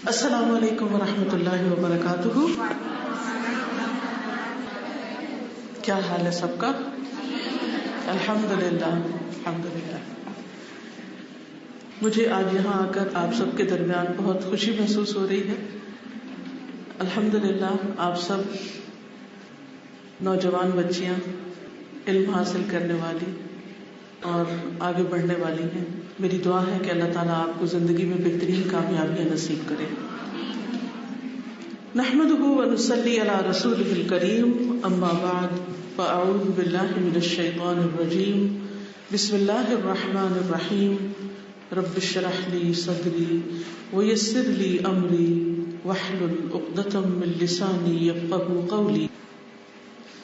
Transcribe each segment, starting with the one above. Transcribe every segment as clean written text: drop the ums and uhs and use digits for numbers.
السلام علیکم ورحمۃ اللہ وبرکاتہ. کیا حال ہے سب کا؟ الحمدللہ الحمدللہ. مجھے آج یہاں آ کر آپ سب کے درمیان بہت خوشی محسوس ہو رہی ہے. الحمدللہ آپ سب نوجوان بچیاں علم حاصل کرنے والی اور آگے بڑھنے والی ہیں. میری دعا ہے کہ اللہ تعالیٰ آپ کو زندگی میں بہترین کامیابیاں نصیب کرے. نحمده ونصلی علی رسولہ الکریم. اما بعد فاعوذ باللہ من الشیطان الرجیم. بسم اللہ الرحمن الرحیم. رب اشرح لی صدری ویسر لی امری واحلل عقدۃ من لسانی یفقہوا قولی.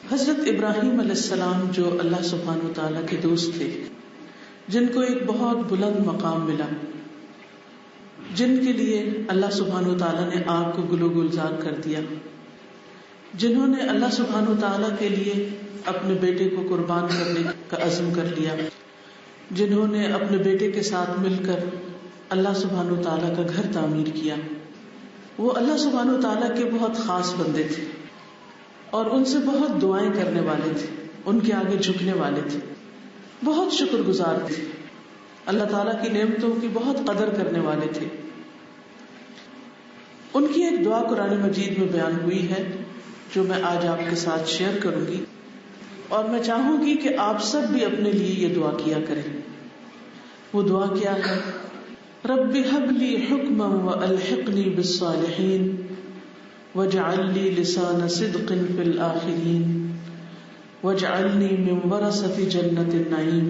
حضرت ابراہیم علیہ السلام جو اللہ سبحانہ وتعالیٰ کے دوست تھے، جن کو ایک بہت بلند مقام ملا، جن کے لیے اللہ سبحانہ وتعالیٰ نے آگ کو گلو گلزار کر دیا، جنہوں نے اللہ سبحانہ وتعالیٰ کے لیے اپنے بیٹے کو قربان کرنے کا عزم کر لیا، جنہوں نے اپنے بیٹے کے ساتھ مل کر اللہ سبحانہ وتعالیٰ کا گھر تعمیر کیا، وہ اللہ سبحانہ وتعالیٰ کے بہت خاص بندے تھے اور ان سے بہت دعائیں کرنے والے تھے، ان کے آگے جھکنے والے تھے، بہت شکر گزار تھے، اللہ تعالیٰ کی نعمتوں کی بہت قدر کرنے والے تھے. ان کی ایک دعا قرآن مجید میں بیان ہوئی ہے جو میں آج آپ کے ساتھ شیئر کروں گی، اور میں چاہوں گی کہ آپ سب بھی اپنے لیے یہ دعا کیا کریں. وہ دعا کیا ہے؟ رب ہب لی حکما والحقنی بالصالحین واجعل لی لسان صدق فی الآخرین واجعلنی من ورثۃ جنۃ النعیم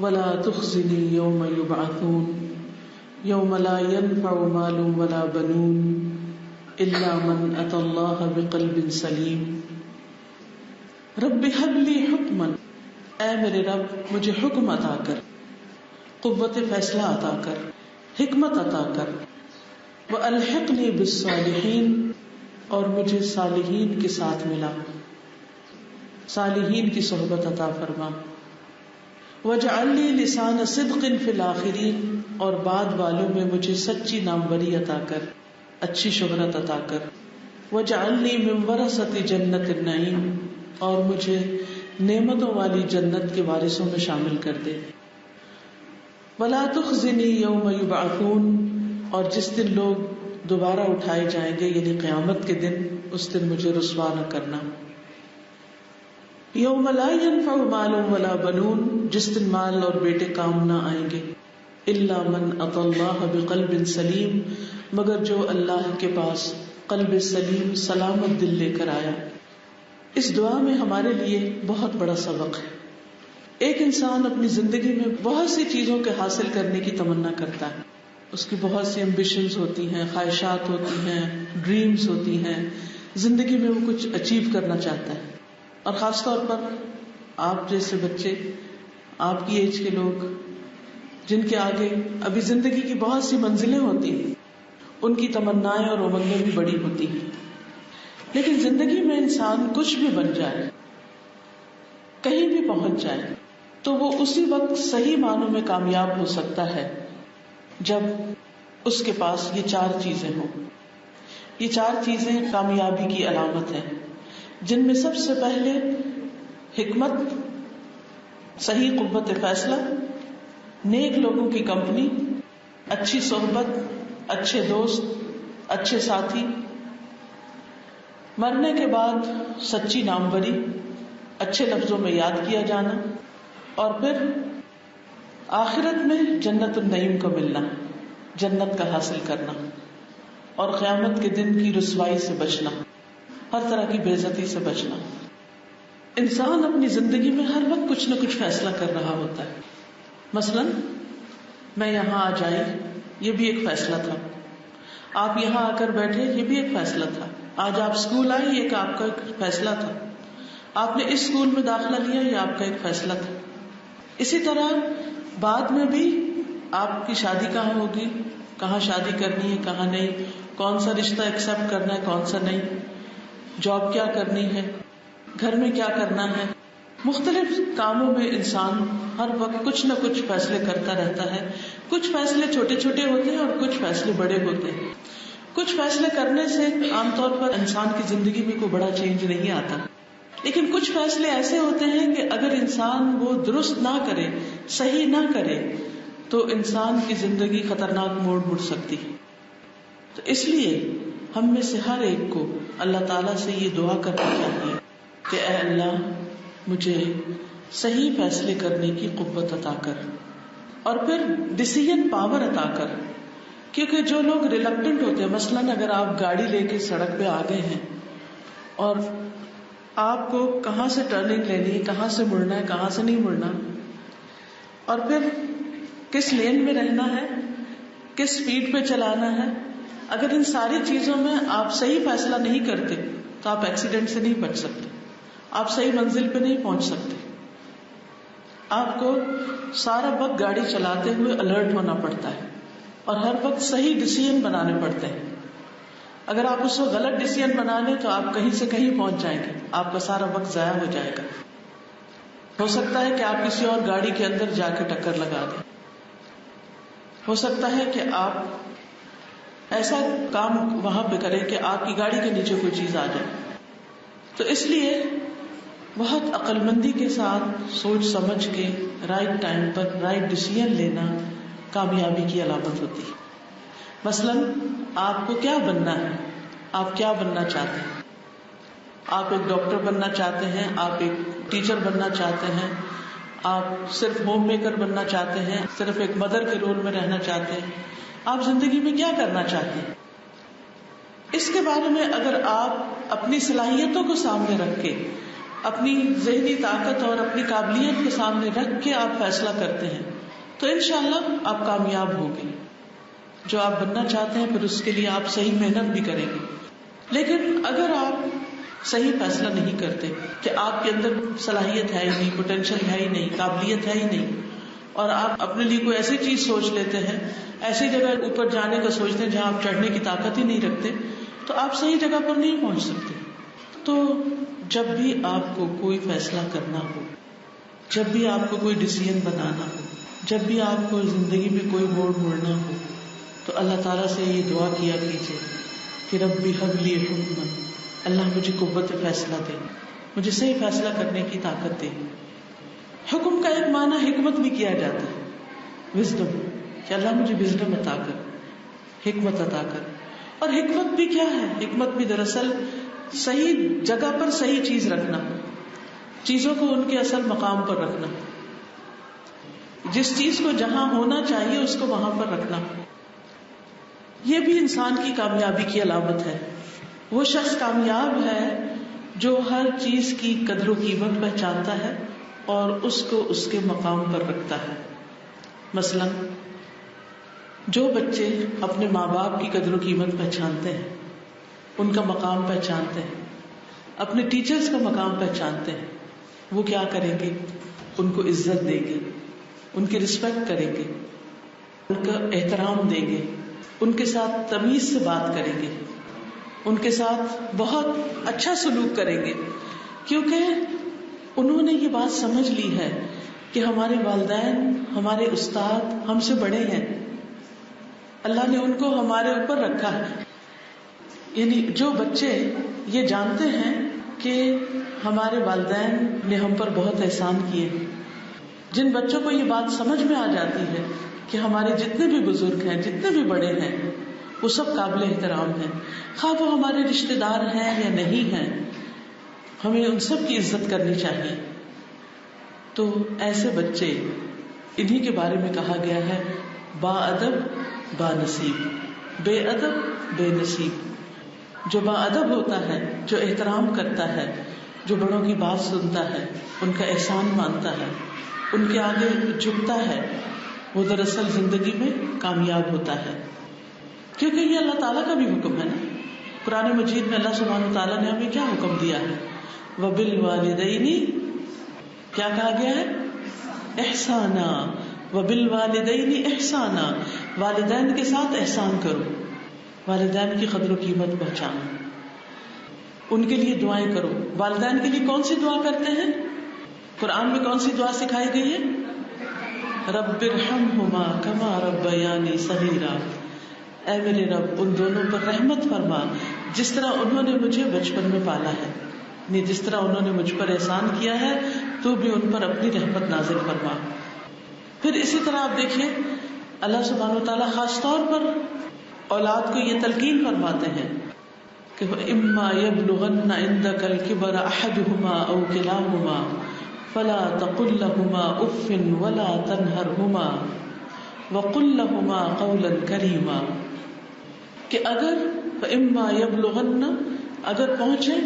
ولا تخزنی یوم یبعثون یوم لا ينفع مال ولا بنون الا من اتى اللہ بقلب سلیم. رب هب لی حکما، اے میرے رب مجھے حکم عطا کر، قوت فیصلہ عطا کر، حکمت عطا کر. والحقنی بالصالحین، اور مجھے صالحین کے ساتھ ملا، صالحین کی صحبت عطا فرما. واجعل لی لسان صدق فی الآخرین، اور بعد والوں میں مجھے سچی ناموری عطا کر، اچھی شہرت عطا کر. واجعلنی من ورثۃ جنۃ النعیم، اور مجھے نعمتوں والی جنت کے وارثوں میں شامل کر دے. ولا تخزنی یوم یبعثون، اور جس دن لوگ دوبارہ اٹھائے جائیں گے یعنی قیامت کے دن، اس دن مجھے رسوا نہ کرنا. یوم لا ينفع مال ولا بنون، جس دن مال اور بیٹے کام نہ آئیں گے. الا من اتى اللہ بقلب سلیم، مگر جو اللہ کے پاس قلب سلیم سلامت دل لے کر آیا. اس دعا میں ہمارے لیے بہت بڑا سبق ہے. ایک انسان اپنی زندگی میں بہت سی چیزوں کے حاصل کرنے کی تمنا کرتا ہے، اس کی بہت سی ایمبیشنز ہوتی ہیں، خواہشات ہوتی ہیں، ڈریمز ہوتی ہیں، زندگی میں وہ کچھ اچیو کرنا چاہتا ہے. اور خاص طور پر آپ جیسے بچے، آپ کی ایج کے لوگ جن کے آگے ابھی زندگی کی بہت سی منزلیں ہوتی ہیں، ان کی تمنائیں اور امنگیں بھی بڑی ہوتی ہیں. لیکن زندگی میں انسان کچھ بھی بن جائے، کہیں بھی پہنچ جائے، تو وہ اسی وقت صحیح معنوں میں کامیاب ہو سکتا ہے جب اس کے پاس یہ 4 چیزیں ہوں. یہ 4 چیزیں کامیابی کی علامت ہیں، جن میں سب سے پہلے حکمت، صحیح قوت فیصلہ، نیک لوگوں کی کمپنی، اچھی صحبت، اچھے دوست، اچھے ساتھی، مرنے کے بعد سچی ناموری، اچھے لفظوں میں یاد کیا جانا، اور پھر آخرت میں جنت النعیم کو ملنا، جنت کا حاصل کرنا، اور قیامت کے دن کی رسوائی سے بچنا، ہر طرح کی بے عزتی سے بچنا. انسان اپنی زندگی میں ہر وقت کچھ نہ کچھ فیصلہ کر رہا ہوتا ہے. مثلا میں یہاں آ جائی، یہ بھی ایک فیصلہ تھا. آپ یہاں آ کر بیٹھے، یہ بھی ایک فیصلہ تھا. آج آپ اسکول آئے، یہ آپ کا ایک فیصلہ تھا. آپ نے اس اسکول میں داخلہ لیا، یہ آپ کا ایک فیصلہ تھا. اسی طرح بعد میں بھی آپ کی شادی کہاں ہوگی، کہاں شادی کرنی ہے، کہاں نہیں، کون سا رشتہ ایکسپٹ کرنا ہے، کون سا نہیں، جاب کیا کرنی ہے، گھر میں کیا کرنا ہے. مختلف کاموں میں انسان ہر وقت کچھ نہ کچھ فیصلے کرتا رہتا ہے. کچھ فیصلے چھوٹے چھوٹے ہوتے ہیں اور کچھ فیصلے بڑے ہوتے ہیں. کچھ فیصلے کرنے سے عام طور پر انسان کی زندگی میں کوئی بڑا چینج نہیں آتا، لیکن کچھ فیصلے ایسے ہوتے ہیں کہ اگر انسان وہ درست نہ کرے، صحیح نہ کرے، تو انسان کی زندگی خطرناک موڑ مڑ سکتی ہے. تو اس لیے ہم میں سے ہر ایک کو اللہ تعالیٰ سے یہ دعا کرنی چاہیے کہ اے اللہ مجھے صحیح فیصلے کرنے کی قوت عطا کر، اور پھر ڈیسیژن پاور عطا کر. کیونکہ جو لوگ ریلکٹنٹ ہوتے ہیں، مثلاً اگر آپ گاڑی لے کے سڑک پہ آ گئے ہیں اور آپ کو کہاں سے ٹرننگ لینی ہے، کہاں سے مڑنا ہے، کہاں سے نہیں مڑنا، اور پھر کس لین میں رہنا ہے، کس سپیڈ پہ چلانا ہے، اگر ان ساری چیزوں میں آپ صحیح فیصلہ نہیں کرتے تو آپ ایکسیڈنٹ سے نہیں بچ سکتے، آپ صحیح منزل پہ نہیں پہنچ سکتے. آپ کو سارا وقت گاڑی چلاتے ہوئے الرٹ ہونا پڑتا ہے اور ہر وقت صحیح ڈیسیژن بنانے پڑتے ہیں. اگر آپ اس وقت غلط ڈیسیژن بنا لیں تو آپ کہیں سے کہیں پہنچ جائیں گے، آپ کا سارا وقت ضائع ہو جائے گا. ہو سکتا ہے کہ آپ کسی اور گاڑی کے اندر جا کے ٹکر لگا دیں، ہو سکتا ہے کہ آپ ایسا کام وہاں پہ کریں کہ آپ کی گاڑی کے نیچے کوئی چیز آ جائے. تو اس لیے بہت عقل مندی کے ساتھ سوچ سمجھ کے رائٹ ٹائم پر رائٹ ڈیسیژن لینا کامیابی کی علامت ہوتی ہے. مثلاً آپ کو کیا بننا ہے، آپ کیا بننا چاہتے ہیں؟ آپ ایک ڈاکٹر بننا چاہتے ہیں، آپ ایک ٹیچر بننا چاہتے ہیں، آپ صرف ہوم میکر بننا چاہتے ہیں، صرف ایک مدر کے رول میں رہنا چاہتے ہیں، آپ زندگی میں کیا کرنا چاہتے ہیں؟ اس کے بارے میں اگر آپ اپنی صلاحیتوں کو سامنے رکھ کے، اپنی ذہنی طاقت اور اپنی قابلیت کو سامنے رکھ کے آپ فیصلہ کرتے ہیں تو انشاءاللہ آپ کامیاب ہوں گے. جو آپ بننا چاہتے ہیں پھر اس کے لیے آپ صحیح محنت بھی کریں گے. لیکن اگر آپ صحیح فیصلہ نہیں کرتے کہ آپ کے اندر صلاحیت ہے ہی نہیں، پوٹینشیل ہے ہی نہیں، قابلیت ہے ہی نہیں، اور آپ اپنے لیے کوئی ایسی چیز سوچ لیتے ہیں، ایسی جگہ اوپر جانے کا سوچتے ہیں جہاں آپ چڑھنے کی طاقت ہی نہیں رکھتے، تو آپ صحیح جگہ پر نہیں پہنچ سکتے. تو جب بھی آپ کو کوئی فیصلہ کرنا ہو، جب بھی آپ کو کوئی ڈیسیژن بنانا ہو، جب بھی آپ کو زندگی میں کوئی موڑ موڑنا ہو، تو اللہ تعالیٰ سے یہ دعا کیا کیجیے کہ رب هب لی حکما، اللہ مجھے قوت فیصلہ دے، مجھے صحیح فیصلہ کرنے کی طاقت دے. حکم کا ایک معنی حکمت بھی کیا جاتا ہے، وزڈم، کہ اللہ مجھے وزڈم عطا کر، حکمت عطا کر. اور حکمت بھی کیا ہے؟ حکمت بھی دراصل صحیح جگہ پر صحیح چیز رکھنا، چیزوں کو ان کے اصل مقام پر رکھنا، جس چیز کو جہاں ہونا چاہیے اس کو وہاں پر رکھنا. یہ بھی انسان کی کامیابی کی علامت ہے. وہ شخص کامیاب ہے جو ہر چیز کی قدر و قیمت پہچانتا ہے اور اس کو اس کے مقام پر رکھتا ہے. مثلا جو بچے اپنے ماں باپ کی قدر و قیمت پہچانتے ہیں، ان کا مقام پہچانتے ہیں، اپنے ٹیچرز کا مقام پہچانتے ہیں، وہ کیا کریں گے؟ ان کو عزت دیں گے، ان کی رسپیکٹ کریں گے، ان کا احترام دیں گے، ان کے ساتھ تمیز سے بات کریں گے، ان کے ساتھ بہت اچھا سلوک کریں گے، کیونکہ انہوں نے یہ بات سمجھ لی ہے کہ ہمارے والدین، ہمارے استاد ہم سے بڑے ہیں، اللہ نے ان کو ہمارے اوپر رکھا ہے. یعنی جو بچے یہ جانتے ہیں کہ ہمارے والدین نے ہم پر بہت احسان کیے، جن بچوں کو یہ بات سمجھ میں آ جاتی ہے کہ ہمارے جتنے بھی بزرگ ہیں، جتنے بھی بڑے ہیں، وہ سب قابل احترام ہیں، خواہ وہ ہمارے رشتے دار ہیں یا نہیں ہیں، ہمیں ان سب کی عزت کرنی چاہیے. تو ایسے بچے، انہی کے بارے میں کہا گیا ہے با ادب با نصیب، بے ادب بے نصیب. جو با ادب ہوتا ہے، جو احترام کرتا ہے، جو بڑوں کی بات سنتا ہے، ان کا احسان مانتا ہے، ان کے آگے جھکتا ہے، وہ دراصل زندگی میں کامیاب ہوتا ہے. کیونکہ یہ اللہ تعالیٰ کا بھی حکم ہے نا. قرآن مجید میں اللہ سبحانہ وتعالیٰ نے ہمیں کیا حکم دیا ہے؟ وَبِالْوَالِدَيْنِ، کیا کہا گیا ہے؟ احسانا، وَبِالْوَالِدَيْنِ احسانا، والدین کے ساتھ احسان کرو، والدین کی قدر و قیمت پہچانو، ان کے لیے دعائیں کرو. والدین کے لیے کون سی دعا کرتے ہیں؟ قرآن میں کون سی دعا سکھائی گئی ہے؟ رب ارحمہما کما ربیانی صغیرا، اے میرے رب ان دونوں پر رحمت فرما جس طرح انہوں نے مجھے بچپن میں پالا ہے، یعنی جس طرح انہوں نے مجھ پر احسان کیا ہے تو بھی ان پر اپنی رحمت نازل فرما. پھر اسی طرح آپ دیکھیں اللہ سبحانہ وتعالیٰ خاص طور پر اولاد کو یہ تلقین فرماتے ہیں کہ اما یبلغن عندک الکبر احدہما او کلاہما فلا تقل لہما اف ولا تنہرہما وقل لہما قولا کریما، کہ اگر اما یبلغن اگر پہنچے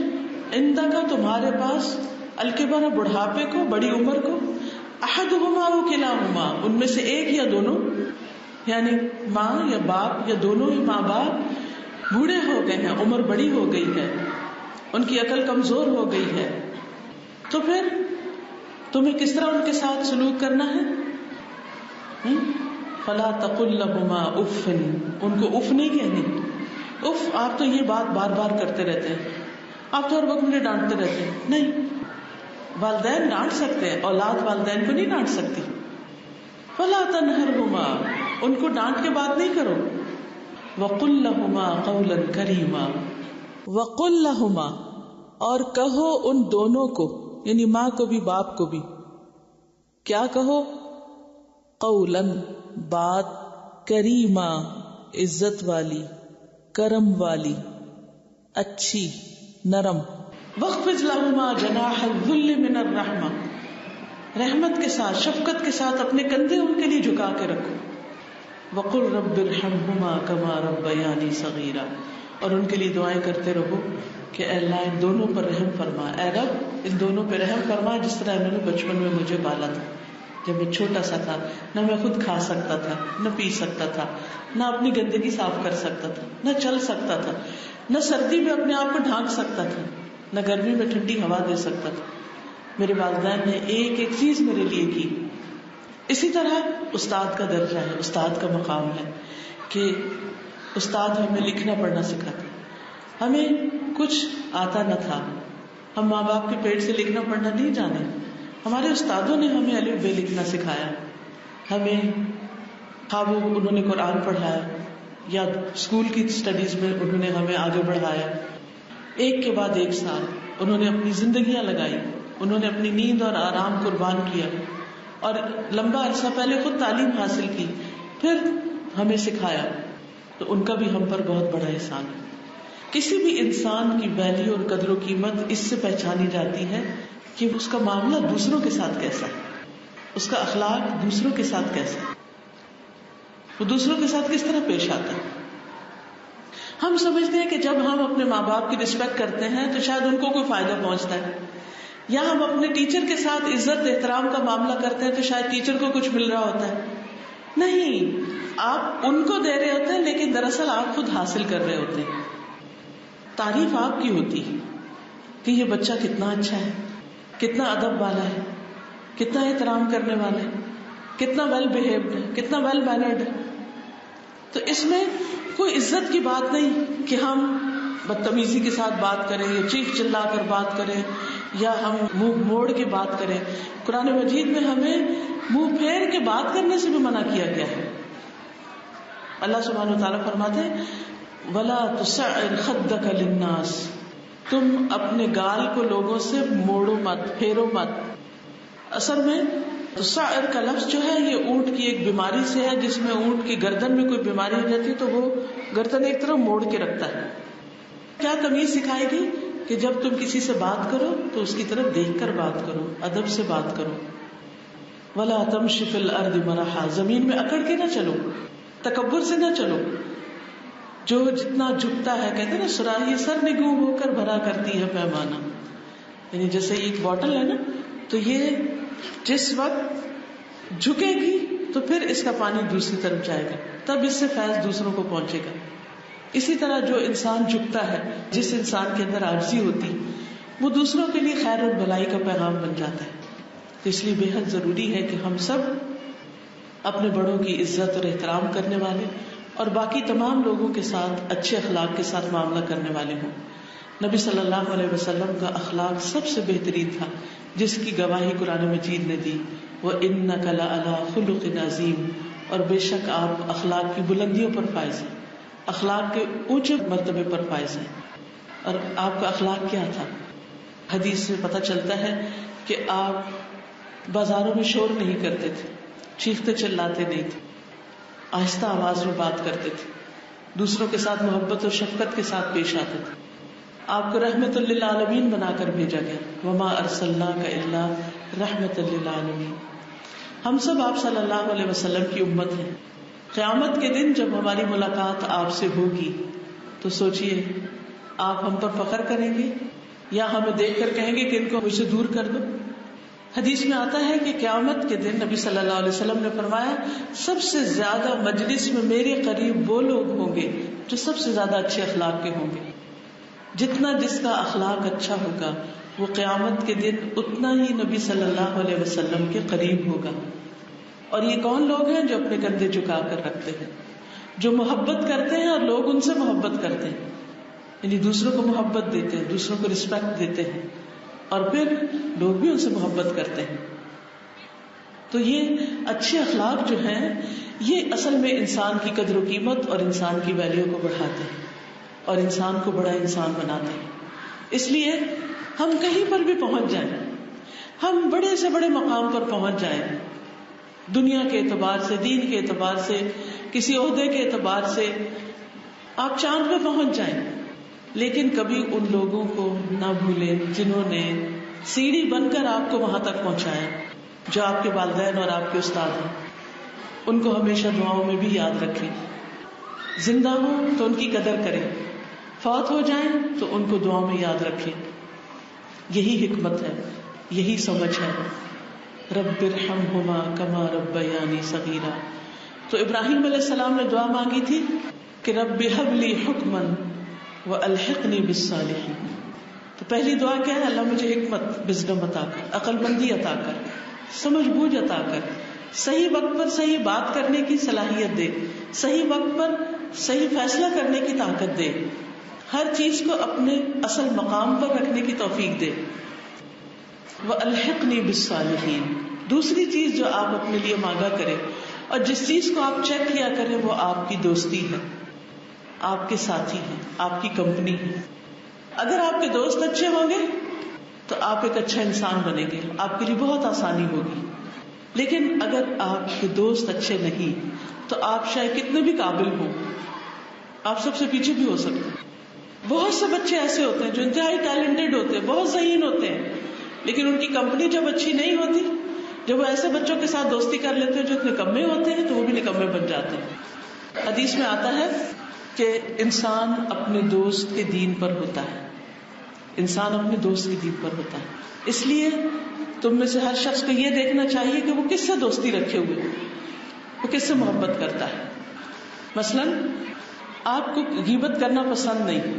عندک تمہارے پاس الکبر بڑھاپے کو، بڑی عمر کو، احدہما او کلاہما ان میں سے ایک یا دونوں، یعنی ماں یا باپ یا دونوں ہی ماں باپ بوڑھے ہو گئے ہیں، عمر بڑی ہو گئی ہے، ان کی عقل کمزور ہو گئی ہے، تو پھر تمہیں کس طرح ان کے ساتھ سلوک کرنا ہے؟ فلا تقل لہما اف، ان کو اف نہیں کہنی. اف آپ تو یہ بات بار بار کرتے رہتے ہیں، آپ تو ہر وقت مجھے ڈانٹتے رہتے ہیں. نہیں، والدین ڈانٹ سکتے ہیں، اولاد والدین کو نہیں ڈانٹ سکتی. فلا تنہرہما، ان کو ڈانٹ کے بات نہیں کرو. وقل لہما قولا کریما، وقل لہما اور کہو ان دونوں کو، یعنی ماں کو بھی باپ کو بھی، کیا کہو؟ قولا بات، کریما عزت والی، کرم والی، اچھی، نرم. واخفض لہما جناح الذل من الرحمہ، رحمت کے ساتھ شفقت کے ساتھ اپنے کندھے ان کے لیے جھکا کے رکھو. وقل رب ارحمہما کما ربیانی صغیرا، اور ان کے لیے دعائیں کرتے رہو کہ اے اللہ ان دونوں پر رحم فرما، اے رب ان دونوں پہ رحم فرما جس طرح انہوں نے بچپن میں مجھے پالا تھا، جب میں چھوٹا سا تھا، نہ میں خود کھا سکتا تھا، نہ پی سکتا تھا، نہ اپنی گندگی صاف کر سکتا تھا، نہ چل سکتا تھا، نہ سردی میں اپنے آپ کو ڈھانک سکتا تھا، نہ گرمی میں ٹھنڈی ہوا دے سکتا تھا. میرے والدین نے ایک ایک چیز میرے لیے کی. اسی طرح استاد کا درجہ ہے، استاد کا مقام ہے کہ استاد ہمیں لکھنا پڑھنا سکھاتے. ہمیں کچھ آتا نہ تھا، ہم ماں باپ کے پیٹ سے لکھنا پڑھنا نہیں جانے، ہمارے استادوں نے ہمیں الف بے لکھنا سکھایا، ہمیں خوابوں انہوں نے قرآن پڑھایا یا اسکول کی اسٹڈیز میں انہوں نے ہمیں آگے بڑھایا. ایک کے بعد ایک سال انہوں نے اپنی زندگیاں لگائی، انہوں نے اپنی نیند اور آرام قربان کیا اور لمبا عرصہ پہلے خود تعلیم حاصل کی، پھر ہمیں سکھایا. تو ان کا بھی ہم پر بہت بڑا احسان ہے. کسی بھی انسان کی ویلیو اور قدر و قیمت اس سے پہچانی جاتی ہے کہ اس کا معاملہ دوسروں کے ساتھ کیسا ہے، اس کا اخلاق دوسروں کے ساتھ کیسا ہے، وہ دوسروں کے ساتھ کس طرح پیش آتا ہے. ہم سمجھتے ہیں کہ جب ہم اپنے ماں باپ کی رسپیکٹ کرتے ہیں تو شاید ان کو کوئی فائدہ پہنچتا ہے، یا ہم اپنے ٹیچر کے ساتھ عزت احترام کا معاملہ کرتے ہیں تو شاید ٹیچر کو کچھ مل رہا ہوتا ہے. نہیں، آپ ان کو دے رہے ہوتے ہیں لیکن دراصل آپ خود حاصل کر رہے ہوتے ہیں. تعریف آپ کی ہوتی کہ یہ بچہ کتنا اچھا ہے، کتنا ادب والا ہے، کتنا احترام کرنے والا ہے، کتنا ویل بیہیوڈ ہے، کتنا ویل مینرڈ ہے. تو اس میں کوئی عزت کی بات نہیں کہ ہم بدتمیزی کے ساتھ بات کریں یا چیخ چلا کر بات کریں یا ہم منہ موڑ کے بات کریں. قرآن مجید میں ہمیں منہ پھیر کے بات کرنے سے بھی منع کیا گیا ہے. اللہ سبحانہ وتعالیٰ فرماتے ہیں وَلَا تُسَعِّرْ خَدَّكَ لِلنَّاسِ، تم اپنے گال کو لوگوں سے موڑو مت، پھیرو مت. اصل میں تسعر کا لفظ جو ہے یہ اونٹ کی ایک بیماری سے ہے، جس میں اونٹ کی گردن میں کوئی بیماری ہو جاتی ہے تو وہ گردن ایک طرف موڑ کے رکھتا ہے. کیا تمیز سکھائے گی کہ جب تم کسی سے بات کرو تو اس کی طرف دیکھ کر بات کرو، ادب سے بات کرو. وَلَا تَمْشِ فِي الْأَرْضِ مَرَحًا، زمین میں اکڑ کے نہ چلو، تکبر سے نہ چلو. جو جتنا جھکتا ہے، کہتے ہیں نا سراہی سر نگوں ہو کر بھرا کرتی ہے پیمانہ، یعنی جیسے ایک بوٹل ہے نا، تو یہ جس وقت جھکے گی تو پھر اس کا پانی دوسری طرف جائے گا، تب اس سے فیض دوسروں کو پہنچے گا. اسی طرح جو انسان جھکتا ہے، جس انسان کے اندر عاجزی ہوتی، وہ دوسروں کے لیے خیر اور بھلائی کا پیغام بن جاتا ہے. تو اس لیے بے حد ضروری ہے کہ ہم سب اپنے بڑوں کی عزت اور احترام کرنے والے اور باقی تمام لوگوں کے ساتھ اچھے اخلاق کے ساتھ معاملہ کرنے والے ہوں. نبی صلی اللہ علیہ وسلم کا اخلاق سب سے بہترین تھا، جس کی گواہی قرآن مجید نے دی وَإِنَّكَ لَعَلَىٰ خُلُقٍ عَظِيمٍ، اور بے شک آپ اخلاق کی بلندیوں پر فائز ہیں. اخلاق کے اونچے مرتبے پر فائز ہیں. اور آپ کا اخلاق کیا تھا؟ حدیث سے پتہ چلتا ہے کہ آپ بازاروں میں شور نہیں کرتے تھے، چیختے چلاتے نہیں تھے، آہستہ آواز میں بات کرتے تھے، دوسروں کے ساتھ محبت اور شفقت کے ساتھ پیش آتے تھے. آپ کو رحمت للعالمین بنا کر بھیجا گیا. وما ارسلناک الا رحمت للعالمین. ہم سب آپ صلی اللہ علیہ وسلم کی امت ہیں. قیامت کے دن جب ہماری ملاقات آپ سے ہوگی تو سوچئے آپ ہم پر فخر کریں گے یا ہمیں دیکھ کر کہیں گے کہ ان کو مجھ سے دور کر دو. حدیث میں آتا ہے کہ قیامت کے دن نبی صلی اللہ علیہ وسلم نے فرمایا سب سے زیادہ مجلس میں میرے قریب وہ لوگ ہوں گے جو سب سے زیادہ اچھے اخلاق کے ہوں گے. جتنا جس کا اخلاق اچھا ہوگا وہ قیامت کے دن اتنا ہی نبی صلی اللہ علیہ وسلم کے قریب ہوگا. اور یہ کون لوگ ہیں جو اپنے کندھے جھکا کر رکھتے ہیں، جو محبت کرتے ہیں اور لوگ ان سے محبت کرتے ہیں، یعنی دوسروں کو محبت دیتے ہیں، دوسروں کو رسپیکٹ دیتے ہیں اور پھر لوگ بھی ان سے محبت کرتے ہیں. تو یہ اچھے اخلاق جو ہیں یہ اصل میں انسان کی قدر و قیمت اور انسان کی ویلیو کو بڑھاتے ہیں اور انسان کو بڑا انسان بناتے ہیں. اس لیے ہم کہیں پر بھی پہنچ جائیں، ہم بڑے سے بڑے مقام پر پہنچ جائیں، دنیا کے اعتبار سے، دین کے اعتبار سے، کسی عہدے کے اعتبار سے، آپ چاند پہ پہنچ جائیں، لیکن کبھی ان لوگوں کو نہ بھولیں جنہوں نے سیڑھی بن کر آپ کو وہاں تک پہنچایا، جو آپ کے والدین اور آپ کے استاد ہیں. ان کو ہمیشہ دعاؤں میں بھی یاد رکھیں. زندہ ہوں تو ان کی قدر کریں، فوت ہو جائیں تو ان کو دعاؤں میں یاد رکھیں. یہی حکمت ہے، یہی سمجھ ہے. رب ارحمہما کما ربیانی صغیرا. تو ابراہیم علیہ السلام نے دعا مانگی تھی کہ رب ہب لی حکما والحقنی بالصالحین. تو پہلی دعا کیا ہے؟ اللہ مجھے حکمت، وزڈم عطا کر، عقل مندی عطا کر، سمجھ بوجھ عطا کر، صحیح وقت پر صحیح بات کرنے کی صلاحیت دے، صحیح وقت پر صحیح فیصلہ کرنے کی طاقت دے، ہر چیز کو اپنے اصل مقام پر رکھنے کی توفیق دے. وَأَلْحِقْنِي بِالصَّالِحِينَ. دوسری چیز جو آپ اپنے لیے مانگا کریں اور جس چیز کو آپ چیک کیا کریں وہ آپ کی دوستی ہے، آپ کے ساتھی ہیں، آپ کی کمپنی ہے. اگر آپ کے دوست اچھے ہوں گے تو آپ ایک اچھا انسان بنیں گے، آپ کے لیے بہت آسانی ہوگی. لیکن اگر آپ کے دوست اچھے نہیں تو آپ شاید کتنے بھی قابل ہوں، آپ سب سے پیچھے بھی ہو سکتے ہیں. بہت سے بچے ایسے ہوتے ہیں جو انتہائی ٹیلنٹڈ ہوتے ہیں، بہت ذہین ہوتے ہیں، لیکن ان کی کمپنی جب اچھی نہیں ہوتی، جب وہ ایسے بچوں کے ساتھ دوستی کر لیتے ہیں جو نکمے ہوتے ہیں تو وہ بھی نکمے بن جاتے ہیں. حدیث میں آتا ہے کہ انسان اپنے دوست کے دین پر ہوتا ہے، انسان اپنے دوست کے دین پر ہوتا ہے. اس لیے تم میں سے ہر شخص کو یہ دیکھنا چاہیے کہ وہ کس سے دوستی رکھے ہوئے، وہ کس سے محبت کرتا ہے. مثلاً آپ کو غیبت کرنا پسند نہیں،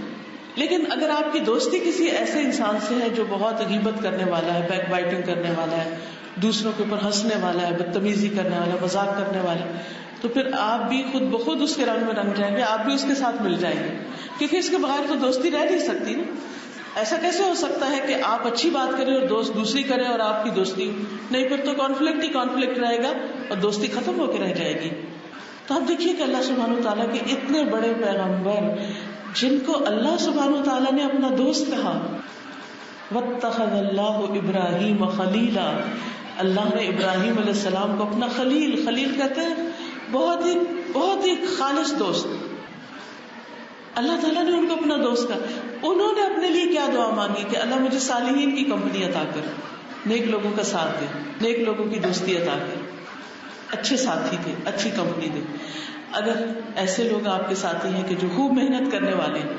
لیکن اگر آپ کی دوستی کسی ایسے انسان سے ہے جو بہت غیبت کرنے والا ہے، بیک بائٹنگ کرنے والا ہے، دوسروں کے اوپر ہنسنے والا ہے، بدتمیزی کرنے والا ہے، مذاق کرنے والا ہے، تو پھر آپ بھی خود بخود اس کے رنگ میں رنگ جائیں گے، آپ بھی اس کے ساتھ مل جائیں گے، کیونکہ اس کے بغیر تو دوستی رہ نہیں سکتی نا. ایسا کیسے ہو سکتا ہے کہ آپ اچھی بات کریں اور دوست دوسری کرے اور آپ کی دوستی نہیں؟ پھر تو کانفلکٹ ہی کانفلکٹ رہے گا اور دوستی ختم ہو کے رہ جائے گی. تو آپ دیکھیے کہ اللہ سبحانہ وتعالیٰ کے اتنے بڑے پیغمبر جن کو اللہ سبحانہ وتعالیٰ نے اپنا دوست کہا، واتخذ اللہ ابراہیم خلیلا، اللہ نے ابراہیم علیہ السلام کو اپنا خلیل کہتے ہیں بہت ہی خالص دوست. اللہ تعالیٰ نے ان کو اپنا دوست کہا. انہوں نے اپنے لیے کیا دعا مانگی کہ اللہ مجھے صالحین کی کمپنی عطا کر، نیک لوگوں کا ساتھ دے، نیک لوگوں کی دوستی عطا کر، اچھے ساتھی دے، اچھی کمپنی دے. اگر ایسے لوگ آپ کے ساتھی ہیں کہ جو خوب محنت کرنے والے ہیں،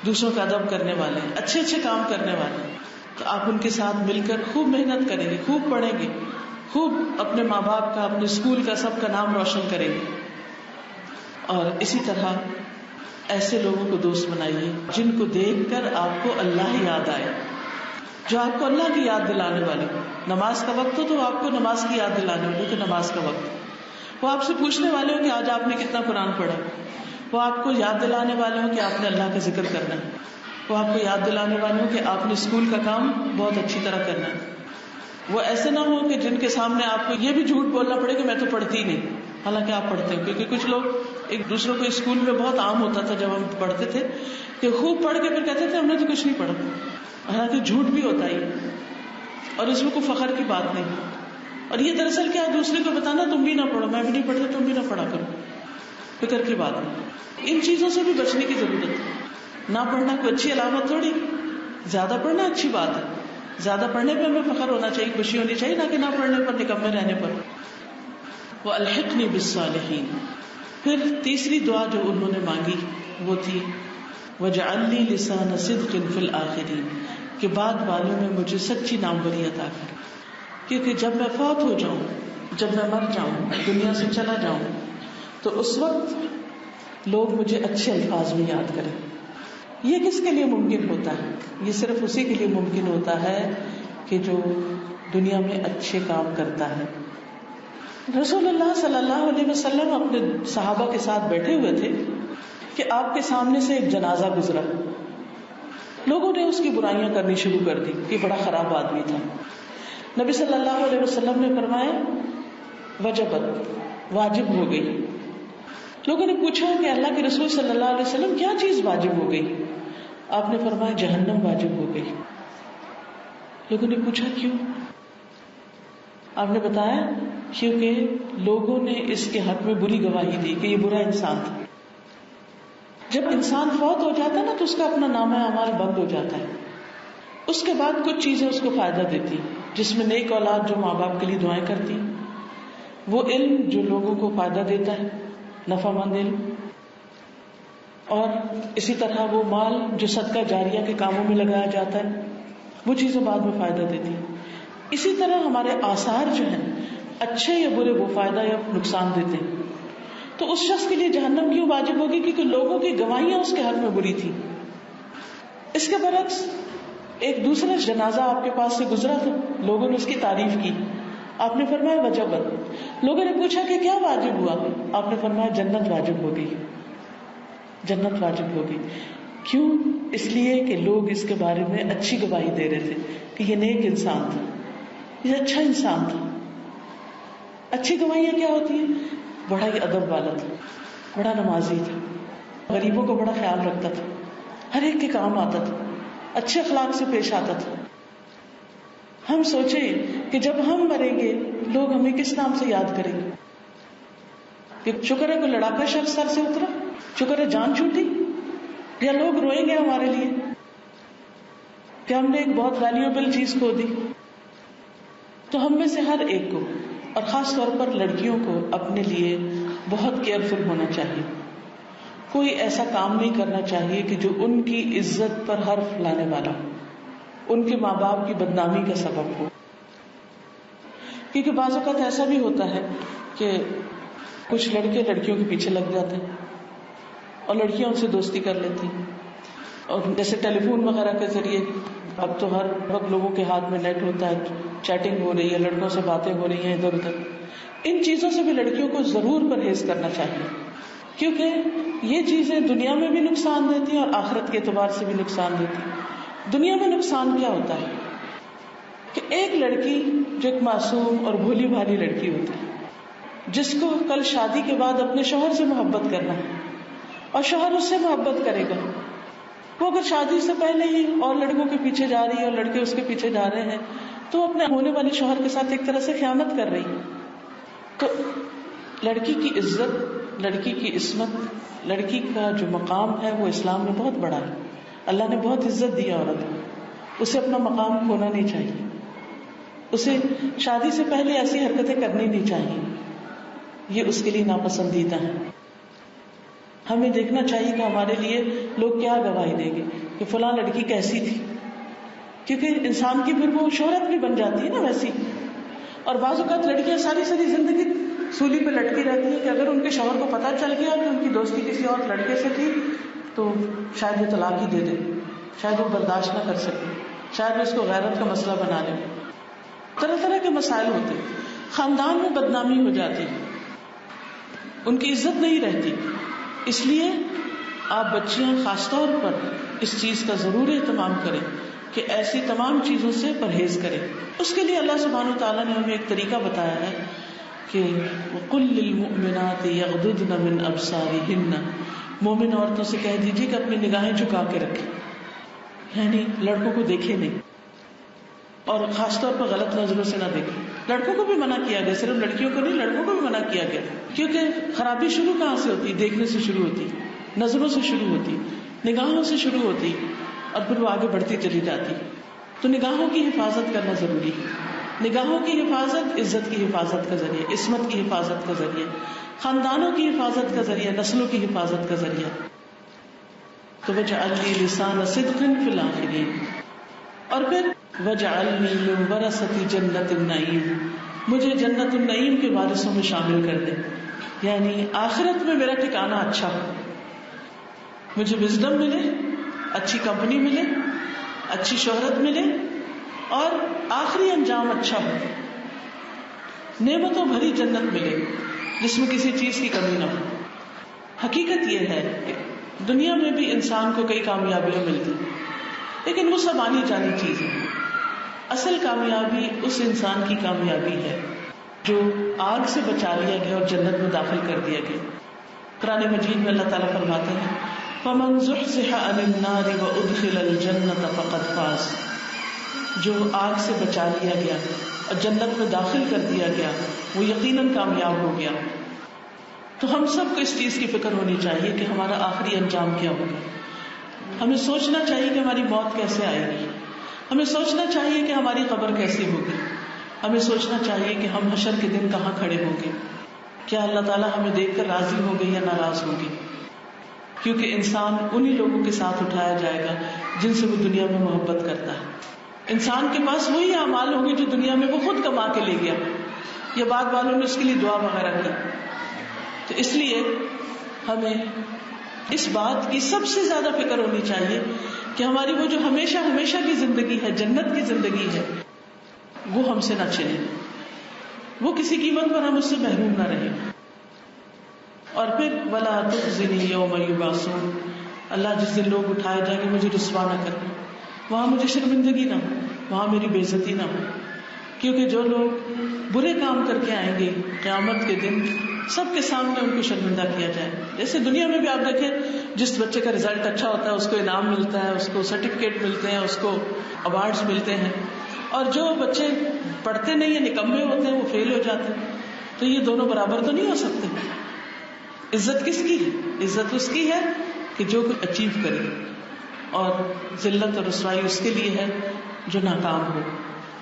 دوسروں کا ادب کرنے والے ہیں، اچھے کام کرنے والے ہیں، تو آپ ان کے ساتھ مل کر خوب محنت کریں گے، خوب پڑھیں گے، خوب اپنے ماں باپ کا، اپنے اسکول کا، سب کا نام روشن کریں گے. اور اسی طرح ایسے لوگوں کو دوست بنائیے جن کو دیکھ کر آپ کو اللہ یاد آئے، جو آپ کو اللہ کی یاد دلانے والے. نماز کا وقت ہو تو آپ کو نماز کی یاد دلانے والے کہ نماز کا وقت. وہ آپ سے پوچھنے والے ہو کہ آج آپ نے کتنا قرآن پڑھا. وہ آپ کو یاد دلانے والے ہو کہ آپ نے اللہ کا ذکر کرنا ہے. وہ آپ کو یاد دلانے والے ہو کہ آپ نے اسکول کا کام بہت اچھی طرح کرنا ہے. وہ ایسے نہ ہو کہ جن کے سامنے آپ کو یہ بھی جھوٹ بولنا پڑے کہ میں تو پڑھتی نہیں. حالانکہ آپ پڑھتے ہیں. کیونکہ کچھ لوگ ایک دوسروں کو اسکول میں بہت عام ہوتا تھا جب ہم پڑھتے تھے کہ خوب پڑھ کے پھر کہتے تھے ہم نے تو کچھ نہیں پڑھا. حالانکہ جھوٹ بھی ہوتا ہی اور اس میں کوئی فخر کی بات نہیں. اور یہ دراصل کیا دوسرے کو بتانا تم بھی نہ پڑھو, میں بھی نہیں پڑھتا تم بھی نہ پڑھا کرو, فکر کی بات نہیں. ان چیزوں سے بھی بچنے کی ضرورت ہے. نہ پڑھنا کوئی اچھی علامت تھوڑی, زیادہ پڑھنا اچھی بات ہے, زیادہ پڑھنے پہ ہمیں فخر ہونا چاہیے, خوشی ہونی چاہیے, نہ کہ نہ پڑھنے پر نکمے رہنے پر. وَأَلْحِقْنِي بِالصَّالِحِينَ. پھر تیسری دعا جو انہوں نے مانگی وہ تھی وَاجْعَلْ لِي لِسَانَ صِدْقٍ فِي الْآخِرِينَ, کہ بعد والوں میں مجھے سچی ناموری عطا کر. کیونکہ جب میں فوت ہو جاؤں, جب میں مر جاؤں, دنیا سے چلا جاؤں, تو اس وقت لوگ مجھے اچھے الفاظ میں یاد کریں. یہ کس کے لیے ممکن ہوتا ہے؟ یہ صرف اسی کے لیے ممکن ہوتا ہے کہ جو دنیا میں اچھے کام کرتا ہے. رسول اللہ صلی اللہ علیہ وسلم اپنے صحابہ کے ساتھ بیٹھے ہوئے تھے کہ آپ کے سامنے سے ایک جنازہ گزرا. لوگوں نے اس کی برائیاں کرنی شروع کر دی کہ بڑا خراب آدمی تھا. نبی صلی اللہ علیہ وسلم نے فرمایا وجبت, واجب ہو گئی. لوگوں نے پوچھا کہ اللہ کے رسول صلی اللہ علیہ وسلم کیا چیز واجب ہو گئی؟ آپ نے فرمایا جہنم واجب ہو گئی. لوگوں نے پوچھا کیوں؟ آپ نے بتایا کیونکہ لوگوں نے اس کے حق میں بری گواہی دی کہ یہ برا انسان تھا. جب انسان فوت ہو جاتا ہے نا تو اس کا اپنا نامہ اعمال بند ہو جاتا ہے. اس کے بعد کچھ چیزیں اس کو فائدہ دیتی, جس میں نیک اولاد جو ماں باپ کے لیے دعائیں کرتی, وہ علم جو لوگوں کو فائدہ دیتا ہے, نفع مند علم, اور اسی طرح وہ مال جو صدقہ جاریہ کے کاموں میں لگایا جاتا ہے, وہ چیزیں بعد میں فائدہ دیتی. اسی طرح ہمارے آثار جو ہیں اچھے یا برے وہ فائدہ یا نقصان دیتے ہیں. تو اس شخص کے لیے جہنم کیوں واجب ہوگی؟ کیونکہ لوگوں کی گواہیاں اس کے حق میں بری تھی. اس کے برعکس ایک دوسرا جنازہ آپ کے پاس سے گزرا تھا, لوگوں نے اس کی تعریف کی, آپ نے فرمایا وجبت. لوگوں نے پوچھا کہ کیا واجب ہوا؟ آپ نے فرمایا جنت واجب ہو گئی, جنت واجب ہو گئی. کیوں؟ اس لیے کہ لوگ اس کے بارے میں اچھی گواہی دے رہے تھے کہ یہ نیک انسان تھا, یہ اچھا انسان تھا. اچھی گواہیاں کیا ہوتی ہیں؟ بڑا ہی ادب والا تھا, بڑا نمازی تھا, غریبوں کو بڑا خیال رکھتا تھا, ہر ایک کے کام آتا تھا, اچھے اخلاق سے پیش آتا تھا. ہم سوچیں کہ جب ہم مریں گے لوگ ہمیں کس نام سے یاد کریں گے؟ کہ شکر ہے کوئی لڑاکا شخص سر سے اترا, شکر ہے جان چھوٹی, یا لوگ روئیں گے ہمارے لیے کہ ہم نے ایک بہت ویلیوبل چیز کھو دی. تو ہم میں سے ہر ایک کو, اور خاص طور پر لڑکیوں کو, اپنے لیے بہت کیئرفل ہونا چاہیے. کوئی ایسا کام نہیں کرنا چاہیے کہ جو ان کی عزت پر حرف لانے والا, ان کے ماں باپ کی بدنامی کا سبب ہو. کیونکہ بعض اوقات ایسا بھی ہوتا ہے کہ کچھ لڑکے لڑکیوں کے پیچھے لگ جاتے ہیں اور لڑکیاں ان سے دوستی کر لیتی ہیں. اور جیسے ٹیلی فون وغیرہ کے ذریعے اب تو ہر وقت لوگوں کے ہاتھ میں نیٹ ہوتا ہے, چیٹنگ ہو رہی ہے, لڑکوں سے باتیں ہو رہی ہیں ادھر ادھر. ان چیزوں سے بھی لڑکیوں کو ضرور پرہیز کرنا چاہیے, کیونکہ یہ چیزیں دنیا میں بھی نقصان دیتی ہیں اور آخرت کے اعتبار سے بھی نقصان دیتی ہیں. دنیا میں نقصان کیا ہوتا ہے کہ ایک لڑکی جو ایک معصوم اور بھولی بھالی لڑکی ہوتی ہے, جس کو کل شادی کے بعد اپنے شوہر سے محبت کرنا ہے اور شوہر اس سے محبت کرے گا, وہ اگر شادی سے پہلے ہی اور لڑکوں کے پیچھے جا رہی ہے اور لڑکے اس کے پیچھے جا رہے ہیں تو اپنے ہونے والے شوہر کے ساتھ ایک طرح سے خیانت کر رہی ہے. تو لڑکی کی عزت, لڑکی کی عصمت, لڑکی کا جو مقام ہے وہ اسلام میں بہت بڑا ہے. اللہ نے بہت عزت دی عورت کو, اسے اپنا مقام کھونا نہیں چاہیے, اسے شادی سے پہلے ایسی حرکتیں کرنی نہیں چاہیے, یہ اس کے لیے ناپسندیدہ ہے. ہمیں دیکھنا چاہیے کہ ہمارے لیے لوگ کیا گواہی دیں گے کہ فلاں لڑکی کیسی تھی, کیونکہ انسان کی پھر وہ شہرت بھی بن جاتی ہے نا ویسی. اور بعض اوقات لڑکیاں ساری زندگی سولی پہ لٹکی رہتی ہیں کہ اگر ان کے شوہر کو پتہ چل گیا کہ ان کی دوستی کسی اور لڑکے سے تھی تو شاید وہ طلاق ہی دے دے, شاید وہ برداشت نہ کر سکے, شاید وہ اس کو غیرت کا مسئلہ بنا لے. طرح طرح کے مسائل ہوتے, خاندان میں بدنامی ہو جاتی, ان کی عزت نہیں رہتی. اس لیے آپ بچیاں خاص طور پر اس چیز کا ضرور اہتمام کریں کہ ایسی تمام چیزوں سے پرہیز کریں. اس کے لیے اللہ سبحانہ و تعالیٰ نے ہمیں ایک طریقہ بتایا ہے کہ وَقُلْ لِلْمُؤْمِنَاتِ يَغْضُضْنَ مِنْ أَبْصَارِهِنَّ، مومن عورتوں سے کہہ دیجیے کہ اپنی نگاہیں جھکا کے رکھیں، یعنی لڑکوں کو دیکھے نہیں، اور خاص طور پر غلط نظروں سے نہ دیکھیں. لڑکوں کو بھی منع کیا گیا، صرف لڑکیوں کو نہیں، لڑکوں کو بھی منع کیا گیا، کیونکہ خرابی شروع کہاں سے ہوتی؟ دیکھنے سے شروع ہوتی، نظروں سے شروع ہوتی، نگاہوں سے شروع ہوتی، اور پھر وہ آگے بڑھتی چلی جاتی. تو نگاہوں کی حفاظت کرنا ضروری ہے. نگاہوں کی حفاظت عزت کی حفاظت کا ذریعہ، عصمت کی حفاظت کا ذریعہ، خاندانوں کی حفاظت کا ذریعہ، نسلوں کی حفاظت کا ذریعہ. تو وَجَعَلْنِي لِسَانَ صِدْقٍ فِي الْآخِرِينَ، اور پھر وَجَعَلْنِي مِن وَرَثَةِ جَنَّةِ النَّعِيمِ، مجھے جنت النعیم کے وارثوں میں شامل کر دے، یعنی آخرت میں میرا ٹھکانہ اچھا ہو، مجھے وزڈم ملے، اچھی کمپنی ملے، اچھی شہرت ملے، اور آخری انجام اچھا ہو، نعمتوں بھری جنت ملے جس میں کسی چیز کی کمی نہ ہو. حقیقت یہ ہے کہ دنیا میں بھی انسان کو کئی کامیابیاں ملتی، لیکن وہ سب آنی جانی چیز ہے. اصل کامیابی اس انسان کی کامیابی ہے جو آگ سے بچا لیا گیا اور جنت میں داخل کر دیا گیا. قرآن مجید میں اللہ تعالیٰ فرماتے ہیں فَمَنْ زُحْزِحَ عَنِ النَّارِ وَأُدْخِلَ الْجَنَّةَ فَقَدْ فَازَ، جو آگ سے بچا لیا گیا اور جنت میں داخل کر دیا گیا وہ یقیناً کامیاب ہو گیا. تو ہم سب کو اس چیز کی فکر ہونی چاہیے کہ ہمارا آخری انجام کیا ہوگا. ہمیں سوچنا چاہیے کہ ہماری موت کیسے آئے گی، ہمیں سوچنا چاہیے کہ ہماری قبر کیسی ہوگی، ہمیں سوچنا چاہیے کہ ہم حشر کے دن کہاں کھڑے ہوں گے، کیا اللہ تعالیٰ ہمیں دیکھ کر راضی ہو گئی یا ناراض ہوگی. کیونکہ انسان انہی لوگوں کے ساتھ اٹھایا جائے گا جن سے وہ دنیا میں محبت کرتا ہے. انسان کے پاس وہی اعمال ہوں گے جو دنیا میں وہ خود کما کے لے گیا یا بعد والوں نے اس کے لیے دعا وغیرہ کی. تو اس لیے ہمیں اس بات کی سب سے زیادہ فکر ہونی چاہیے کہ ہماری وہ جو ہمیشہ ہمیشہ کی زندگی ہے، جنت کی زندگی ہے، وہ ہم سے نہ چھنے، وہ کسی قیمت پر ہم اس سے محروم نہ رہیں. اور پھر وَلَا تُخْزِنِي يَوْمَ يُبْعَثُونَ، اللہ جس دن لوگ اٹھائے جائیں گے مجھے رسوا نہ کرنا، وہاں مجھے شرمندگی نہ ہو، وہاں میری بے عزتی نہ ہو. کیونکہ جو لوگ برے کام کر کے آئیں گے قیامت کے دن سب کے سامنے ان کو شرمندہ کیا جائے. جیسے دنیا میں بھی آپ دیکھیں جس بچے کا رزلٹ اچھا ہوتا ہے اس کو انعام ملتا ہے، اس کو سرٹیفکیٹ ملتے ہیں، اس کو ایوارڈز ملتے ہیں، اور جو بچے پڑھتے نہیں ہیں، نکمے ہوتے ہیں، وہ فیل ہو جاتے ہیں. تو یہ دونوں برابر تو نہیں ہو سکتے. عزت کس کی ہے؟ عزت اس کی ہے کہ جو کچھ اچیو کرے، اور ذلت اور رسوائی اس کے لیے ہے جو ناکام ہو.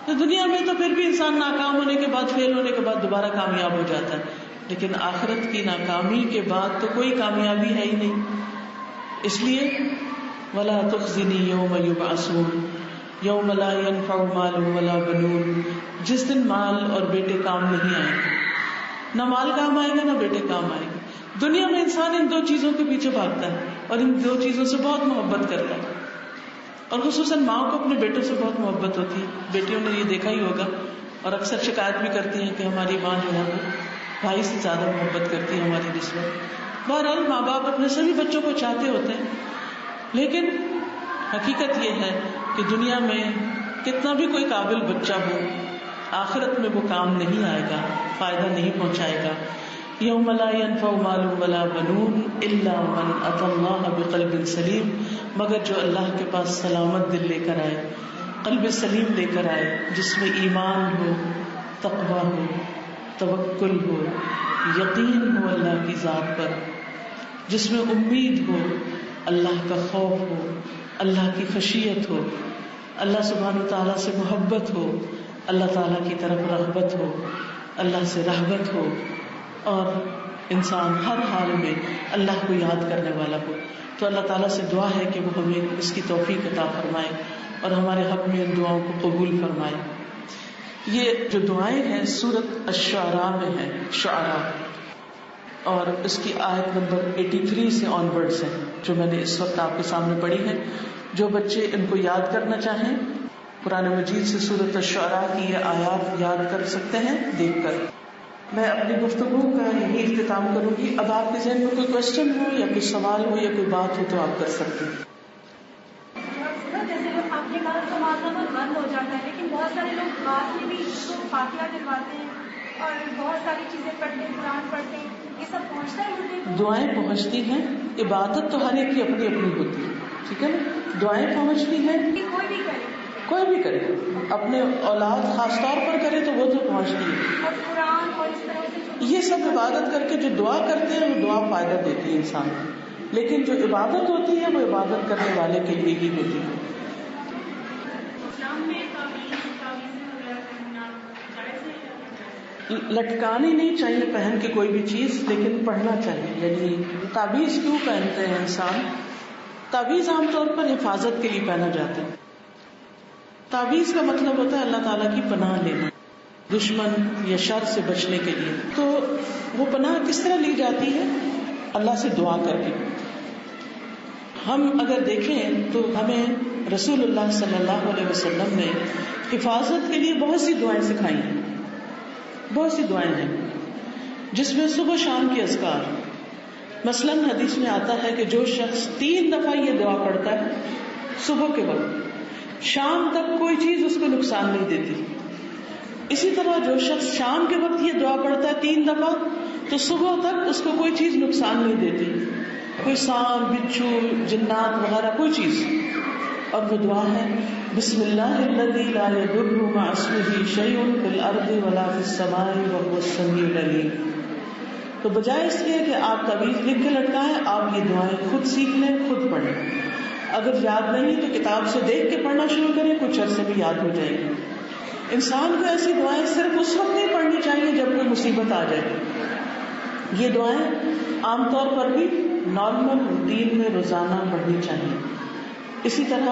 تو دنیا میں تو پھر بھی انسان ناکام ہونے کے بعد، فیل ہونے کے بعد دوبارہ کامیاب ہو جاتا ہے، لیکن آخرت کی ناکامی کے بعد تو کوئی کامیابی ہے ہی نہیں. اس لیے وَلَا تُخْزِنِي يَوْمَ يُبْعَثُونَ يَوْمَ لَا يَنْفَعُ مَالٌ وَلَا بَنُونَ، جس دن مال اور بیٹے کام نہیں آئیں گے. نہ مال کام آئے گا نہ بیٹے کام آئے گا. دنیا میں انسان ان دو چیزوں کے پیچھے بھاگتا ہے اور ان دو چیزوں سے بہت محبت کرتا ہے، اور خصوصاً ماں کو اپنے بیٹوں سے بہت محبت ہوتی ہے. بیٹیوں نے یہ دیکھا ہی ہوگا اور اکثر شکایت بھی کرتی ہیں کہ ہماری ماں جو ہے وہ بھائی سے زیادہ محبت کرتی ہے ہماری نسبت. بہرحال ماں باپ اپنے سبھی بچوں کو چاہتے ہوتے ہیں، لیکن حقیقت یہ ہے کہ دنیا میں کتنا بھی کوئی قابل بچہ ہو، آخرت میں وہ کام نہیں آئے گا، فائدہ نہیں پہنچائے گا. یوم لا ينفع مال ولا بنون الا من اتى الله بقلب سلیم، مگر جو اللہ کے پاس سلامت دل لے کر آئے، قلب سلیم لے کر آئے، جس میں ایمان ہو، تقویٰ ہو، توکل ہو، یقین ہو اللہ کی ذات پر، جس میں امید ہو، اللہ کا خوف ہو، اللہ کی خشیت ہو، اللہ سبحانہ وتعالیٰ سے محبت ہو، اللہ تعالیٰ کی طرف رغبت ہو، اللہ سے رہبت ہو، اور انسان ہر حال میں اللہ کو یاد کرنے والا ہو. تو اللہ تعالیٰ سے دعا ہے کہ وہ ہمیں اس کی توفیق عطا فرمائے اور ہمارے حق میں ان دعاؤں کو قبول فرمائے. یہ جو دعائیں ہیں سورۃ الشعراء میں ہیں، شعراء، اور اس کی آیت نمبر 83 سے آن ورڈز ہیں جو میں نے اس وقت آپ کے سامنے پڑھی ہے. جو بچے ان کو یاد کرنا چاہیں قرآن مجید سے سورۃ الشعراء کی یہ آیات یاد کر سکتے ہیں دیکھ کر. میں اپنی گفتگو کا یہی اختتام کروں گی. اب آپ کے ذہن میں کوئی کوشچن ہو یا کوئی سوال ہو یا کوئی بات ہو تو آپ کر سکتے ہیں. جیسے آپ نے کہا سماج بند ہو جاتا ہے، لیکن بہت سارے لوگ بعد میں بھی فاتحہ دلواتے ہیں اور بہت ساری چیزیں پڑھتے ہیں، قرآن پڑھتے ہیں، یہ سب پہنچتا ہے مجھے؟ دعائیں پہنچتی ہیں، عبادت تو ہر ایک کی اپنی اپنی ہوتی ہے، ٹھیک ہے نا. دعائیں پہنچتی ہیں، کوئی بھی کرے، کوئی بھی کرے، اپنے اولاد خاص طور پر کرے تو وہ تو پہنچتی ہے. اور قرآن اور اس طرح سے یہ سب عبادت کر کے جو دعا کرتے ہیں وہ دعا فائدہ دیتی ہے انسان کو، لیکن جو عبادت ہوتی ہے وہ عبادت کرنے والے کے لیے ہی ہوتی ہے. لٹکانی نہیں چاہیے پہن کے کوئی بھی چیز، لیکن پڑھنا چاہیے. یعنی تعویذ کیوں پہنتے ہیں انسان؟ تعویذ عام طور پر حفاظت کے لیے پہنا جاتا ہے. تعویذ کا مطلب ہوتا ہے اللہ تعالیٰ کی پناہ لینا، دشمن یا شر سے بچنے کے لیے. تو وہ پناہ کس طرح لی جاتی ہے؟ اللہ سے دعا کر کے. ہم اگر دیکھیں تو ہمیں رسول اللہ صلی اللہ علیہ وسلم نے حفاظت کے لیے بہت سی دعائیں سکھائی ہیں. بہت سی دعائیں ہیں جس میں صبح شام کی اذکار. مثلاً حدیث میں آتا ہے کہ جو شخص 3 دفعہ یہ دعا پڑھتا ہے صبح کے وقت، شام تک کوئی چیز اس کو نقصان نہیں دیتی. اسی طرح جو شخص شام کے وقت یہ دعا پڑھتا ہے 3 دفعہ تو صبح تک اس کو کوئی چیز نقصان نہیں دیتی، کوئی سانپ، بچھو، جنات وغیرہ کوئی چیز. اور وہ دعا ہے بسم اللہ الذی لا یضر مع اسمہ شیء فی الارض ولا فی السماء وهو السمیع العلیم. تو بجائے اس لیے کہ آپ تعویذ لکھ کے لٹکائیں، آپ یہ دعائیں خود سیکھ لیں، خود پڑھیں. اگر یاد نہیں تو کتاب سے دیکھ کے پڑھنا شروع کریں، کچھ عرصے میں یاد ہو جائے گی. انسان کو ایسی دعائیں صرف اس وقت نہیں پڑھنی چاہیے جب کوئی مصیبت آ جائے. یہ دعائیں عام طور پر بھی نارمل روٹین میں روزانہ پڑھنی چاہیے. اسی طرح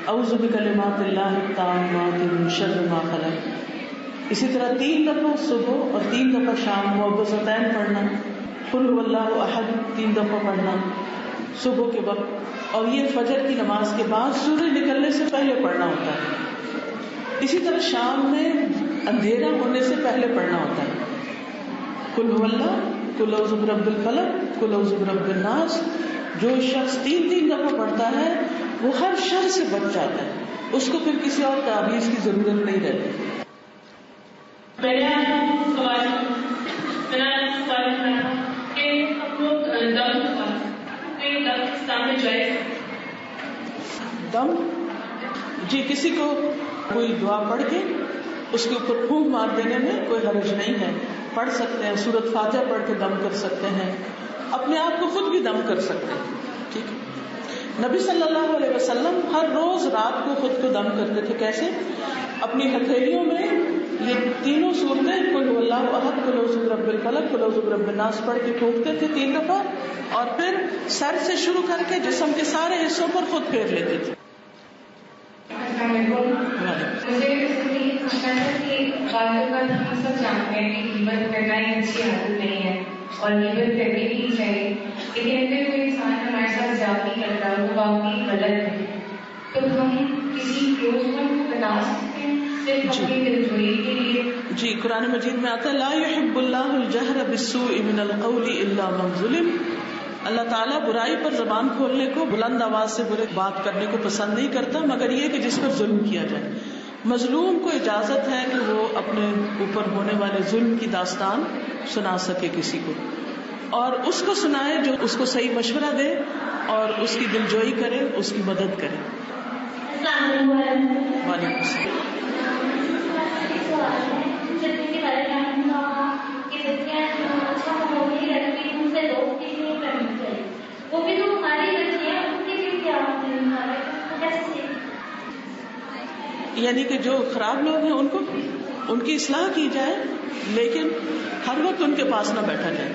اعوذ بکلمات اللہ التامات من شر ما خلق. اسی طرح 3 دفعہ صبح اور 3 دفعہ شام معوذتین پڑھنا. قل هو اللہ احد 3 دفعہ پڑھنا صبح کے وقت، اور یہ فجر کی نماز کے بعد سورج نکلنے سے پہلے پڑھنا ہوتا ہے. اسی طرح شام میں اندھیرا ہونے سے پہلے پڑھنا ہوتا ہے. قل هو اللہ، قل اعوذ برب الفلق، قل اعوذ برب الناس. جو شخص 3 دفعہ پڑھتا ہے وہ ہر شر سے بچ جاتا ہے، اس کو پھر کسی اور تعویذ کی ضرورت نہیں رہتی. میرا سوال ہے کہ ہم لوگ دم سامنے جائے دم، جی کسی کو کوئی دعا پڑھ کے اس کے اوپر پھونک مار دینے میں کوئی حرج نہیں ہے. پڑھ سکتے ہیں، سورۃ فاتحہ پڑھ کے دم کر سکتے ہیں، اپنے آپ کو خود بھی دم کر سکتے ہیں. ٹھیک ہے. نبی صلی اللہ علیہ وسلم ہر روز رات کو خود کو دم کرتے تھے. کیسے؟ اپنی ہتھیلیوں میں یہ تینوں صورتیں قل هو اللہ احد، قل اعوذ برب الفلق، قل اعوذ برب الناس پڑھ کے پھونکتے تھے 3 دفعہ، اور پھر سر سے شروع کر کے جسم کے سارے حصوں پر خود پھیر لیتے تھے. مجھے لگتا ہے کہ بعض اوقات ہم سب جانتے ہیں کہ غیبت کرنا ایک اچھی عادت نہیں ہے اور غیبت کرنی نہیں چاہیے، لیکن اگر کوئی انسان ہمارے ساتھ زیادتی کرتا ہے وہ واقعی غلط ہے، تو ہم کسی کلوز ون کو بتا سکتے ہیں صرف اپنی دلجوئی کے لیے. جی قرآن مجید میں آتا ہے لا يحب اللہ الجہر بالسوء من القول الا من ظلم. اللہ تعالیٰ برائی پر زبان کھولنے کو، بلند آواز سے برے بات کرنے کو پسند نہیں کرتا، مگر یہ کہ جس پر ظلم کیا جائے. مظلوم کو اجازت ہے کہ وہ اپنے اوپر ہونے والے ظلم کی داستان سنا سکے کسی کو، اور اس کو سنائے جو اس کو صحیح مشورہ دے اور اس کی دلجوئی کرے، اس کی مدد کرے. وعلیکم السلام. یعنی کہ جو خراب لوگ ہیں ان کی اصلاح کی جائے، لیکن ہر وقت ان کے پاس نہ بیٹھا جائے.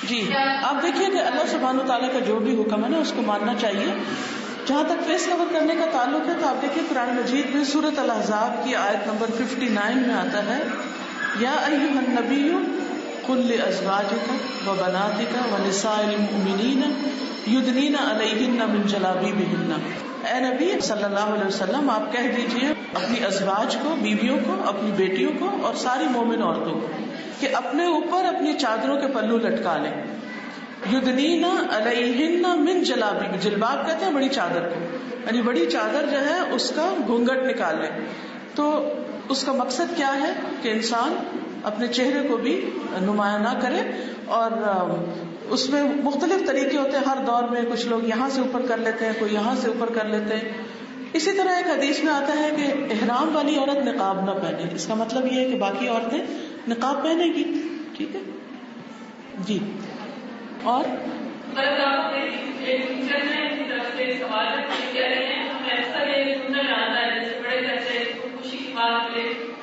جی آپ دیکھیے کہ اللہ سبحانہ وتعالیٰ کا جو بھی حکم ہے نا اس کو ماننا چاہیے. جہاں تک فیس کور کرنے کا تعلق ہے تو آپ دیکھیے قرآن مجید میں سورۃ الاحزاب کی آیت نمبر 59 میں آتا ہے یا ایھا النبی قل لازواجک وبناتک ونساء المؤمنین یدنین علیہن من جلابیبہن. اے نبی صلی اللہ علیہ وسلم آپ کہہ دیجئے اپنی ازواج کو, بیویوں کو, اپنی بیٹیوں کو اور ساری مومن عورتوں کو کہ اپنے اوپر اپنی چادروں کے پلو لٹکا لیں. یدنین علیہن من جلابیب, جلباب کہتے ہیں بڑی چادر کو, یعنی بڑی چادر جو ہے اس کا گھونگھٹ نکال لیں. تو اس کا مقصد کیا ہے کہ انسان اپنے چہرے کو بھی نمایاں نہ کرے, اور اس میں مختلف طریقے ہوتے ہیں ہر دور میں. کچھ لوگ یہاں سے اوپر کر لیتے ہیں, کوئی یہاں سے اوپر کر لیتے ہیں. اسی طرح ایک حدیث میں آتا ہے کہ احرام والی عورت نقاب نہ پہنے. اس کا مطلب یہ ہے کہ باقی عورتیں نقاب پہنے گی. ٹھیک ہے جی. اور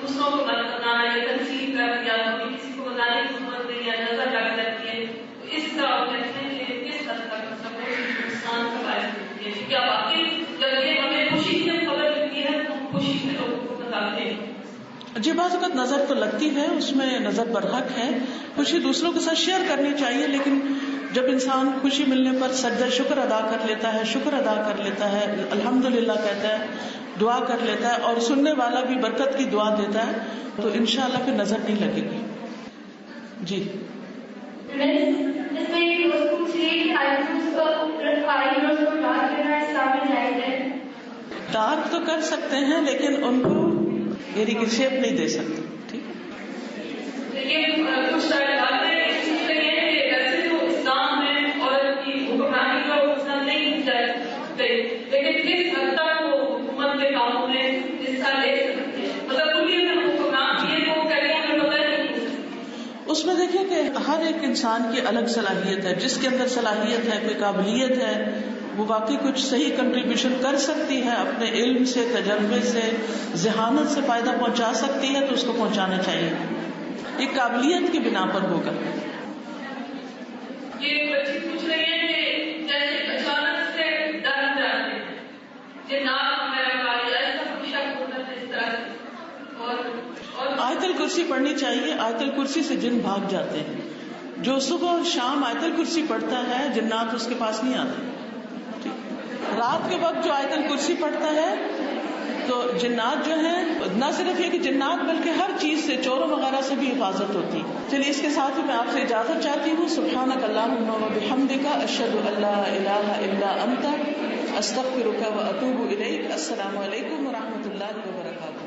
دوسروں کو بتانا یا تنظیم کر دیا, کسی کو بتانے کی ضرورت نہیں ہے, نظر لگ جاتی ہے. اس کا کہتے ہیں کہ کس حد تک نقصان کا باعث ہوتی ہے. کیا باقی جب یہ ہمیں خوشی کی خبر ملتی ہے تو خوشی سے لوگوں کو بتاتے ہیں. جی بعض اوقات نظر تو لگتی ہے, اس میں نظر برحق ہے, خوشی دوسروں کے ساتھ شیئر کرنی چاہیے. لیکن جب انسان خوشی ملنے پر سجدہ شکر ادا کر لیتا ہے, شکر ادا کر لیتا ہے, الحمدللہ کہتا ہے, دعا کر لیتا ہے, اور سننے والا بھی برکت کی دعا دیتا ہے, تو انشاءاللہ پھر نظر نہیں لگے گی. جی ڈارک تو کر سکتے ہیں لیکن ان کو یعنی کہ شیپ نہیں دے سکتے. ٹھیک ہے. لیکن کچھ باتیں اس لیے کہ ویسے تو اسلام میں عورت کی حکمرانی کا حسن نہیں چاہتے, لیکن کس حد تک وہ حکومت کے کاموں میں حصہ لے سکتے ہیں, مطلب کلی میں حکمران یہ وہ کہتے ہیں ہمیں پتہ نہیں. اس میں دیکھیں کہ ہر ایک انسان کی الگ صلاحیت ہے. جس کے اندر صلاحیت ہے, کوئی قابلیت ہے, وہ واقعی کچھ صحیح کنٹریبیوشن کر سکتی ہے, اپنے علم سے, تجربے سے, ذہانت سے فائدہ پہنچا سکتی ہے, تو اس کو پہنچانا چاہیے. یہ قابلیت کی بنا پر ہوگا. یہ بچی پوچھ رہی ہے کہ جیسے اچانک سے ڈر جاتے ہیں, جنات وغیرہ کا ایسا کچھ شک ہوتا ہے اس طرح سے, اور آیت الکرسی پڑھنی چاہیے. آیت الکرسی سے جن بھاگ جاتے ہیں. جو صبح اور شام آیت الکرسی پڑھتا ہے جنات اس کے پاس نہیں آتے. رات کے وقت جو آیت الکرسی پڑھتا ہے تو جنات جو ہیں, نہ صرف یہ کہ جنات بلکہ ہر چیز سے, چوروں وغیرہ سے بھی حفاظت ہوتی. چلیے اس کے ساتھ ہی میں آپ سے اجازت چاہتی ہوں. سبحانک اللہم و بحمدک, اشہد ان لا الہ الا انت, استغفرک و اتوب الیک. السلام علیکم و رحمۃ اللہ وبرکاتہ.